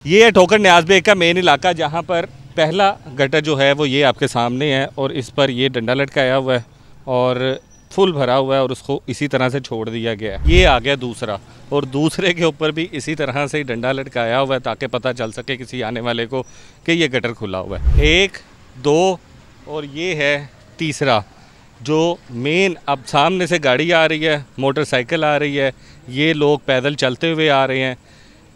ये है ठोकर न्याज बेग का मेन इलाका, जहाँ पर पहला गटर जो है वो ये आपके सामने है और इस पर ये डंडा लटकाया हुआ है और फुल भरा हुआ है और उसको इसी तरह से छोड़ दिया गया है। ये आ गया दूसरा और दूसरे के ऊपर भी इसी तरह से डंडा लटकाया हुआ है ताकि पता चल सके किसी आने वाले को कि ये गटर खुला हुआ है। 1, 2 और ये है तीसरा जो मेन। अब सामने से गाड़ी आ रही है, मोटरसाइकिल आ रही है, ये लोग पैदल चलते हुए आ रहे हैं,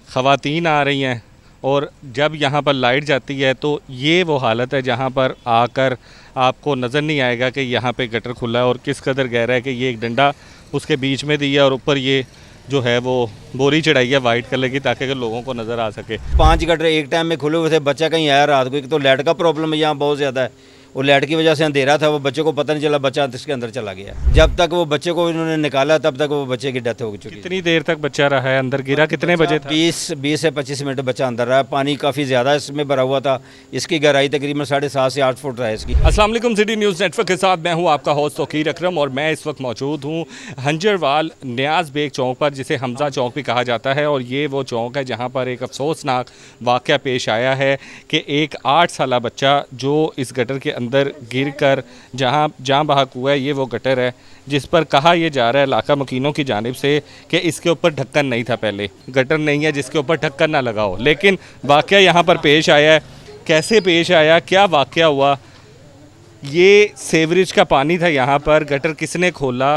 ख़वातीन आ रही हैं और जब यहाँ पर लाइट जाती है तो ये वो हालत है जहाँ पर आकर आपको नज़र नहीं आएगा कि यहाँ पे गटर खुला है और किस कदर गहरा है कि ये एक डंडा उसके बीच में दिया और ऊपर ये जो है वो बोरी चढ़ाई है वाइट कलर की ताकि लोगों को नज़र आ सके। 5 गटर एक टाइम में खुले हुए थे। बच्चा कहीं आया रात को, एक तो लाइट का प्रॉब्लम है यहाँ बहुत ज़्यादा है और लाइट की वजह से अंधेरा था, वो बच्चे को पता नहीं चला, बच्चा इसके अंदर चला गया। जब तक वो बच्चे को इन्होंने निकाला तब तक वो बच्चे की डेथ हो चुकी। कितनी देर तक बच्चा रहा है अंदर? गिरा कितने बजे था? 20 से 25 मिनट बच्चा अंदर रहा। पानी काफ़ी ज़्यादा इसमें भरा हुआ था। इसकी गहराई तकरीबन 7.5 से 8 फुट रहा है इसकी। अस्सलाम वालेकुम, सिटी न्यूज़ नेटवर्क के साथ मैं हूं आपका होस्ट तौकीर अकरम और मैं इस वक्त मौजूद हूं हंजरवाल न्याज बेग चौक पर, जिसे हमजा चौक भी कहा जाता है। और ये वो चौक है जहां पर एक अफसोसनाक वाक़या पेश आया है कि एक 8 साला बच्चा जो इस गटर के अंदर गिर कर जहाँ बहक हुआ है, ये वो गटर है जिस पर कहा यह जा रहा है इलाका मकीनों की जानिब से कि इसके ऊपर ढक्कन नहीं था। पहले गटर नहीं है जिसके ऊपर ढक्कन ना लगा हो, लेकिन वाक़या यहाँ पर पेश आया है। कैसे पेश आया, क्या वाक़या हुआ? ये सीवरेज का पानी था यहाँ पर, गटर किसने खोला?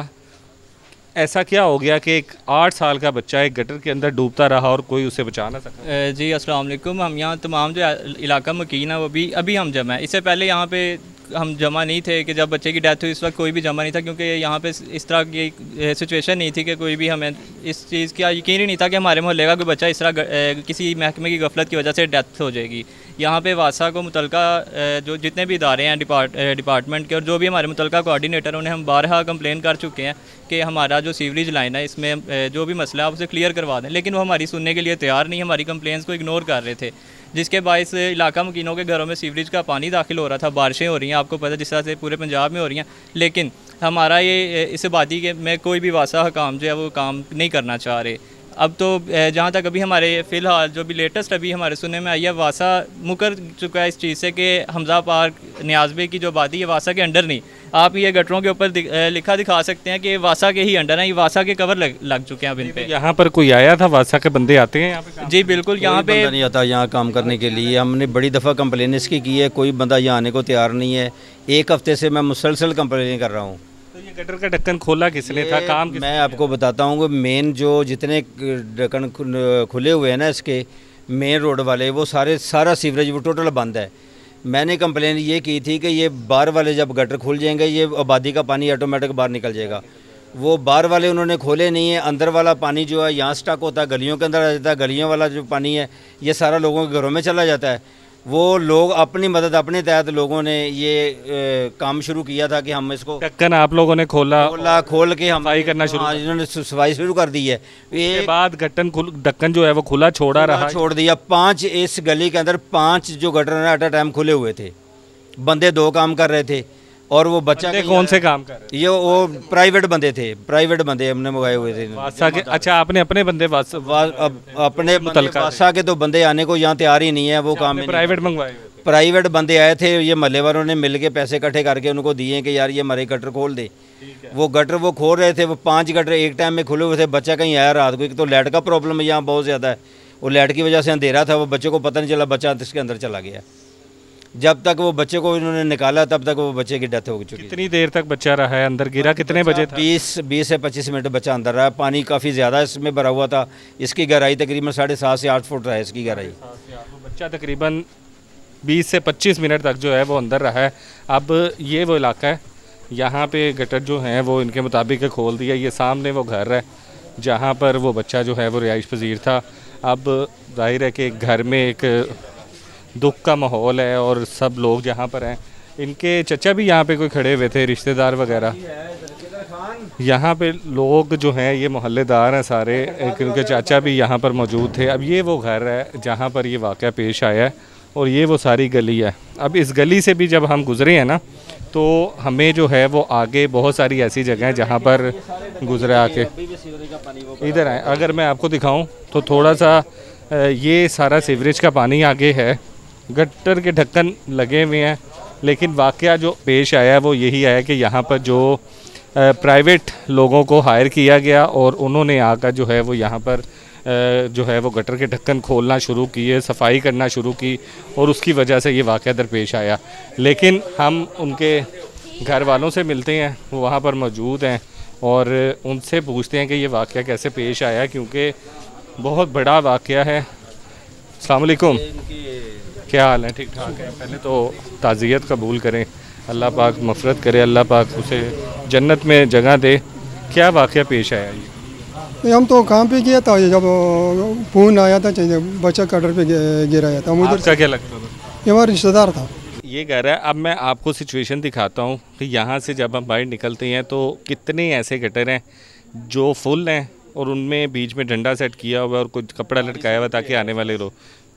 ऐसा क्या हो गया कि एक 8 साल का बच्चा एक गटर के अंदर डूबता रहा और कोई उसे बचा ना सका? जी अस्सलाम वालेकुम। हम यहाँ तमाम जो इलाका मकीन है वो भी अभी हम जमा है। इससे पहले यहाँ पे हम जमा नहीं थे कि जब बच्चे की डेथ हुई इस वक्त कोई भी जमा नहीं था, क्योंकि यहाँ पे इस तरह की सिचुएशन नहीं थी कि कोई भी, हमें इस चीज़ का यकीन ही नहीं था कि हमारे मोहल्ले का कोई बच्चा इस तरह किसी महकमे की गफलत की वजह से डेथ हो जाएगी। यहाँ पे वासा को मुतलका जो जितने भी इदारे हैं डिपार्टमेंट के और जो भी हमारे मुतलका कोऑर्डिनेटर, उन्हें हम बारहा कंप्लेन कर चुके हैं कि हमारा जो सीवरेज लाइन है इसमें जो भी मसला है उसे क्लियर करवा दें, लेकिन वो हमारी सुनने के लिए तैयार नहीं, हमारी कंप्लेंट्स को इग्नोर कर रहे थे, जिसके बायस इलाका मकीनों के घरों में सीवरेज का पानी दाखिल हो रहा था। बारिशें हो रही हैं, आपको पता है जिस तरह से पूरे पंजाब में हो रही हैं, लेकिन हमारा ये इस आबादी के में कोई भी वासा हकाम जो है वो काम नहीं करना चाह रहे। अब तो जहाँ तक अभी हमारे फ़िलहाल जो भी लेटेस्ट अभी हमारे सुनने में आई है, वासा मुकर चुका है इस चीज़ से कि हमजा पार्क न्याज बेग की जो आबादी है वासा के अंडर नहीं। आप ये गटरों के ऊपर लिखा दिखा सकते हैं कि वासा के ही अंडर हैं, ये वासा के कवर लग चुके हैं अब इन पे। यहाँ पर कोई आया था? वासा के बंदे आते हैं यहाँ पे? जी बिल्कुल, यहाँ पे नहीं आता यहाँ काम करने के लिए। हमने बड़ी दफ़ा कंप्लेन इसकी की है, कोई बंदा यहाँ आने को तैयार नहीं है। 1 हफ्ते से मैं मुसलसल कंप्लेन कर रहा हूँ। तो ये गटर का ढक्कन खोला किसने था? काम किसने? मैं आपको बताता हूँ कि मेन जो जितने ढक्कन खुले हुए हैं ना इसके मेन रोड वाले, वो सारा सीवरेज वो टोटल बंद है। मैंने कंप्लेन ये की थी कि ये बाहर वाले जब गटर खुल जाएंगे ये आबादी का पानी ऑटोमेटिक बाहर निकल जाएगा। वो बाहर वाले उन्होंने खोले नहीं है। अंदर वाला पानी जो है यहाँ स्टक होता है, गलियों के अंदर आ जाता है। गलियों वाला जो पानी है ये सारा लोगों के घरों में चला जाता है। वो लोग अपनी मदद अपने तहत लोगों ने ये काम शुरू किया था कि हम इसको ढक्कन आप लोगों ने खोल के हम सफाई करना शुरू इन्होंने सफाई शुरू कर दी है। के बाद ढक्कन जो है वो खुला छोड़ दिया। 5 इस गली के अंदर 5 जो गटर एट अ टाइम खुले हुए थे। बंदे 2 काम कर रहे थे और वो बच्चा कौन से काम कर रहे? ये वो प्राइवेट बंदे थे, प्राइवेट बंदे हमने मंगाए हुए थे वासा के। अच्छा, आपने अपने बंदे अपने वासा के तो बंदे आने को यहाँ तैयार ही नहीं है। वो काम प्राइवेट मंगवाए? प्राइवेट बंदे आए थे, ये महल्ले वालों ने मिल के पैसे इकट्ठे करके उनको दिए कि यार ये हमारे गटर खोल दे। वो गटर वो खोल रहे थे। वो 5 गटर एक टाइम में खुले हुए थे। बच्चा कहीं आया रात को, एक तो लाइट का प्रॉब्लम है यहाँ बहुत ज़्यादा है और लाइट की वजह से अंधेरा था, वो बच्चे को पता नहीं चला, बच्चा इसके अंदर चला गया। जब तक वो बच्चे को इन्होंने निकाला तब तक वो बच्चे की डेथ हो चुकी। कितनी देर तक बच्चा रहा है अंदर? गिरा कितने बजे था? 20 से 25 मिनट बच्चा अंदर रहा। पानी काफ़ी ज़्यादा इसमें भरा हुआ था। इसकी गहराई तकरीबन 7.5 से 8 फुट रहा है इसकी गहराई। बच्चा तकरीबन 20 से 25 मिनट तक जो है वो अंदर रहा है। अब ये वो इलाका है, यहाँ पे गटर जो हैं वो इनके मुताबिक खोल दिया। ये सामने वो घर है जहाँ पर वो बच्चा जो है वो रिहाइश पजीर था। अब जाहिर है कि घर में एक दुख का माहौल है और सब लोग जहाँ पर हैं, इनके चचा भी यहाँ पे कोई खड़े हुए थे, रिश्तेदार वगैरह। यहाँ पे लोग जो हैं ये मोहल्लेदार हैं सारे, एक उनके चाचा भी यहाँ पर मौजूद थे। अब ये वो घर है जहाँ पर ये वाक़या पेश आया है और ये वो सारी गली है। अब इस गली से भी जब हम गुज़रे हैं ना तो हमें जो है वो आगे बहुत सारी ऐसी जगह हैं जहाँ पर गुज़रे आके। इधर आए, अगर मैं आपको दिखाऊँ तो थोड़ा सा ये सारा सीवरेज का पानी आगे है, गटर के ढक्कन लगे हुए हैं। लेकिन वाकया जो पेश आया वो यही आया कि यहाँ पर जो प्राइवेट लोगों को हायर किया गया और उन्होंने आकर जो है वो यहाँ पर जो है वो गटर के ढक्कन खोलना शुरू किए, सफाई करना शुरू की और उसकी वजह से ये वाकया दरपेश आया। लेकिन हम उनके घर वालों से मिलते हैं, वो वहाँ पर मौजूद हैं और उनसे पूछते हैं कि ये वाकया कैसे पेश आया, क्योंकि बहुत बड़ा वाकया है। अस्सलाम वालेकुम, क्या हाल है? ठीक ठाक है। पहले तो ताज़ियत कबूल करें, अल्लाह पाक मफ़रत करे, अल्लाह पाक उसे जन्नत में जगह दे। क्या वाकया पेश आया ये? हम तो काम पे किया था, जब फ़ोन आया था बच्चा कटर पे गिराया था। हम उधर आपका क्या लगता था? ये हमारा रिश्तेदार था। ये कह रहा है, अब मैं आपको सिचुएशन दिखाता हूँ कि यहाँ से जब हम बाहर निकलते हैं तो कितने ऐसे गटर हैं जो फुल हैं और उनमें बीच में डंडा सेट किया हुआ है और कुछ कपड़ा लटकाया हुआ ताकि आने वाले रो।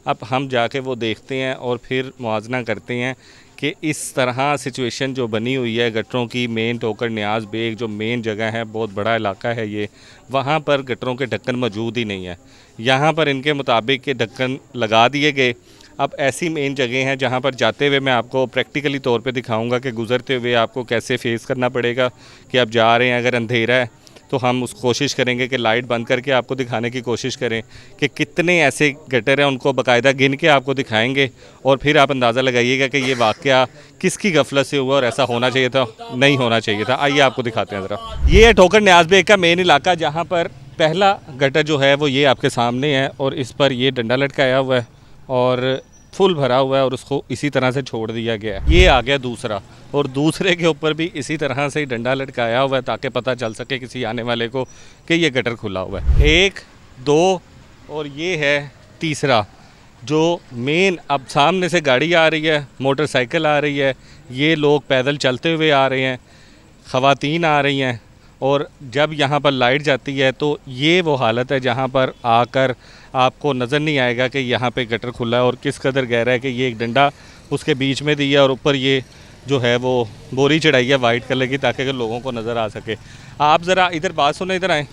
अब हम जाके वो देखते हैं और फिर मुआवजा करते हैं कि इस तरह सिचुएशन जो बनी हुई है गटरों की। मेन टोकर न्याज बेग जो मेन जगह है, बहुत बड़ा इलाका है ये, वहाँ पर गटरों के ढक्कन मौजूद ही नहीं है। यहाँ पर इनके मुताबिक के ढक्कन लगा दिए गए। अब ऐसी मेन जगह हैं जहाँ पर जाते हुए मैं आपको प्रैक्टिकली तौर पे दिखाऊंगा कि गुज़रते हुए आपको कैसे फेस करना पड़ेगा कि आप जा रहे हैं। अगर अंधेरा है तो हम उस कोशिश करेंगे कि लाइट बंद करके आपको दिखाने की कोशिश करें कि कितने ऐसे गटर हैं, उनको बाकायदा गिन के आपको दिखाएंगे और फिर आप अंदाज़ा लगाइएगा कि ये वाक़या किसकी गफलत से हुआ और ऐसा होना चाहिए था, नहीं होना चाहिए था। आइए आपको दिखाते हैं ज़रा। ये है ठोकर न्याज बेग का मेन इलाका, जहाँ पर पहला गटर जो है वो ये आपके सामने है और इस पर ये डंडा लटकाया हुआ है और फुल भरा हुआ है और उसको इसी तरह से छोड़ दिया गया है। ये आ गया दूसरा और दूसरे के ऊपर भी इसी तरह से डंडा लटकाया हुआ है ताकि पता चल सके किसी आने वाले को कि ये गटर खुला हुआ है। 1, 2 और ये है तीसरा जो मेन। अब सामने से गाड़ी आ रही है, मोटरसाइकिल आ रही है, ये लोग पैदल चलते हुए आ रहे हैं, ख़वातीन आ रही हैं और जब यहाँ पर लाइट जाती है तो ये वो हालत है जहाँ पर आकर आपको नज़र नहीं आएगा कि यहाँ पे गटर खुला है और किस कदर गहरा है कि ये एक डंडा उसके बीच में दिया और ऊपर ये जो है वो बोरी चढ़ाई है वाइट कलर की ताकि लोगों को नज़र आ सके। आप ज़रा इधर बात सुनो, इधर आएँ।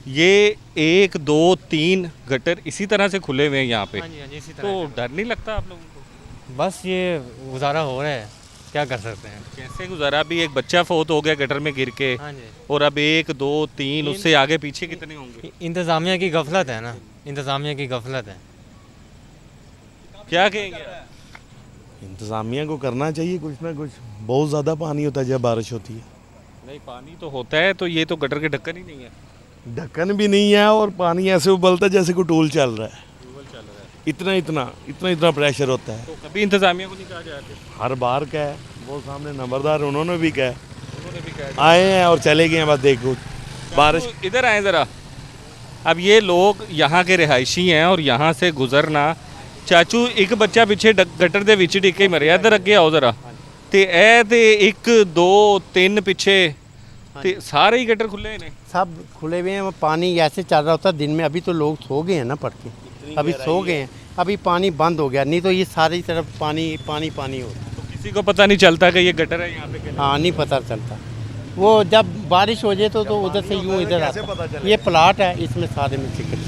ये 1, 2, 3 गटर इसी तरह से खुले हुए हैं यहाँ पे। हाँ जी, इसी तरह तो डर नहीं लगता आप लोगों को? बस ये गुजारा हो रहा है, क्या कर सकते हैं। कैसे गुजारा? अभी एक बच्चा फौत हो गया गटर में गिर के हाँ जी, और अब 1, 2, 3 उससे आगे पीछे कितने होंगे? इंतज़ामिया की गफलत है ना, इंतज़ामिया की गफलत है। क्या कहेंगे आप? इंतज़ामिया को करना चाहिए कुछ ना कुछ। बहुत ज़्यादा पानी होता है जब बारिश होती है। नहीं, पानी तो होता है, तो ये तो गटर के ढक्कन ही नहीं है। ढक्कन भी नहीं है और पानी ऐसे उबलता है जैसे कोई टूल चल रहा है। इतना प्रेशर होता है। तो कभी इंतजामिया को नहीं कहा जाता? हर बार का है, वो सामने नंबरदार उन्होंने भी कहा, उन्होंने भी कहा। आए हैं और चले गए हैं। बस देखो बारिश। तो इधर आए ज़रा। अब ये लोग यहाँ के रिहायशी हैं और यहाँ से गुजरना। चाचू एक बच्चा पिछे गटर दे विच डिग के मरिया, इधर अगे आओ ज़रा। ते ए ते 1, 2, 3 पिछे ते सारे ही गटर खुले ने, सब खुले हुए हैं। पानी ऐसे चल रहा होता दिन में। अभी तो लोग सो गए हैं ना पढ़ के, अभी सो गए हैं। अभी पानी बंद हो गया, नहीं तो ये सारी तरफ पानी पानी पानी होता। तो किसी को पता नहीं चलता कि ये गटर है यहाँ पे। हाँ, नहीं पता चलता। वो जब बारिश हो जाए तो उधर से यूँ इधर आता। ये प्लाट है, इसमें सारे में चिकन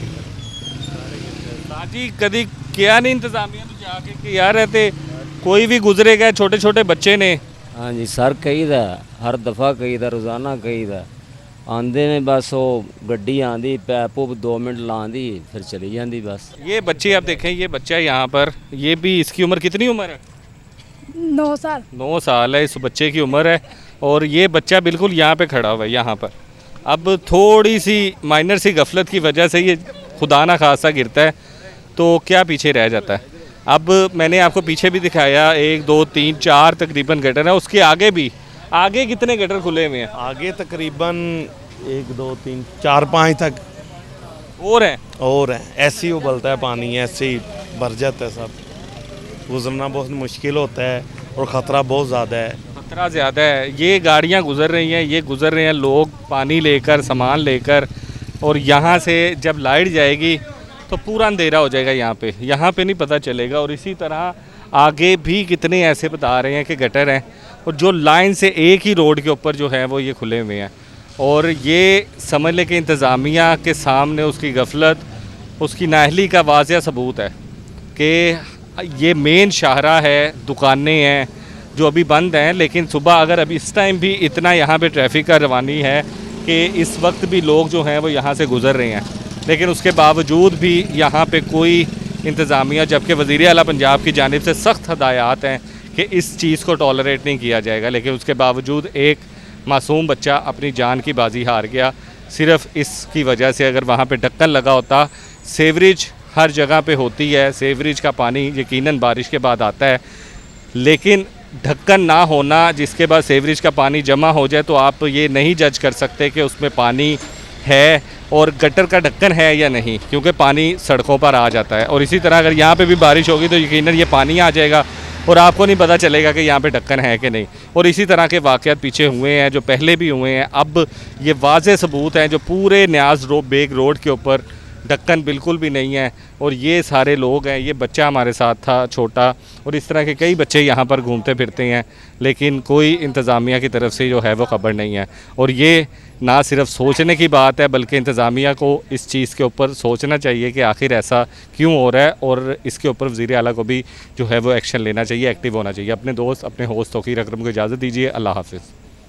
जी कभी किया नहीं इंतजामिया तो जाके कि यार रहते कोई भी गुजरेगा, छोटे छोटे बच्चे ने। हाँ जी सर, कहीदा हर दफ़ा कहीदा, रोज़ाना कहीदा। आंदे ने बस वो गड्डी आंदी, पैप 2 मिनट लांदी फिर चली जाती बस। ये बच्चे आप देखें, ये बच्चा है यहाँ पर, ये भी इसकी उम्र कितनी उम्र है? 9 साल। 9 साल है इस बच्चे की उम्र है और ये बच्चा बिल्कुल यहाँ पे खड़ा हुआ है यहाँ पर। अब थोड़ी सी माइनर सी गफलत की वजह से ये खुदा ना खासा गिरता है तो क्या पीछे रह जाता है। अब मैंने आपको पीछे भी दिखाया 1, 2, 3, 4 तकरीबन गटर है। उसके आगे भी, आगे कितने गटर खुले हुए हैं? आगे तकरीबन 1, 2, 3, 4, 5 तक और हैं। ऐसे ही उबलता है पानी, ऐसे ही भर जाता है सब। गुजरना बहुत मुश्किल होता है और ख़तरा बहुत ज़्यादा है। खतरा ज़्यादा है। ये गाड़ियाँ गुजर रही हैं, ये गुजर रहे हैं लोग पानी लेकर, सामान लेकर, और यहाँ से जब लाइट जाएगी तो पूरा अंधेरा हो जाएगा यहाँ पे नहीं पता चलेगा। और इसी तरह आगे भी कितने ऐसे बता रहे हैं कि गटर हैं और जो लाइन से एक ही रोड के ऊपर जो है वो ये खुले हुए हैं। और ये समझ लें कि इंतज़ामिया के सामने उसकी गफलत उसकी नाअहली का वाज़ह सबूत है कि ये मेन शाहरा है, दुकानें हैं जो अभी बंद हैं, लेकिन सुबह अगर अभी इस टाइम भी इतना यहाँ पे ट्रैफिक का रवानी है कि इस वक्त भी लोग जो हैं वो यहाँ से गुज़र रहे हैं, लेकिन उसके बावजूद भी यहाँ पे कोई इंतज़ामिया, जबकि वज़ीर आला पंजाब की जानिब से सख्त हदायत हैं कि इस चीज़ को टॉलरेट नहीं किया जाएगा, लेकिन उसके बावजूद एक मासूम बच्चा अपनी जान की बाजी हार गया सिर्फ इसकी वजह से। अगर वहाँ पे ढक्कन लगा होता, सीवरेज हर जगह पे होती है, सीवरेज का पानी यकीनन बारिश के बाद आता है, लेकिन ढक्कन ना होना जिसके बाद सीवरेज का पानी जमा हो जाए तो आप ये नहीं जज कर सकते कि उसमें पानी है और गटर का ढक्कन है या नहीं, क्योंकि पानी सड़कों पर आ जाता है। और इसी तरह अगर यहाँ पे भी बारिश होगी तो यकीनन ये पानी आ जाएगा और आपको नहीं पता चलेगा कि यहाँ पे ढक्कन है कि नहीं। और इसी तरह के वाक़यात पीछे हुए हैं, जो पहले भी हुए हैं। अब ये वाज़े सबूत हैं जो पूरे न्याज़ बेग रोड के ऊपर ढक्कन बिल्कुल भी नहीं है और ये सारे लोग हैं। ये बच्चा हमारे साथ था छोटा, और इस तरह के कई बच्चे यहाँ पर घूमते फिरते हैं, लेकिन कोई इंतज़ामिया की तरफ से जो है वो ख़बर नहीं है। और ये ना सिर्फ सोचने की बात है, बल्कि इंतज़ामिया को इस चीज़ के ऊपर सोचना चाहिए कि आखिर ऐसा क्यों हो रहा है, और इसके ऊपर वज़ीर आला को भी जो है वो एक्शन लेना चाहिए, एक्टिव होना चाहिए। अपने दोस्त अपने होस्ट तौकीर अकरम को इजाज़त दीजिए। अल्लाह हाफ़िज़।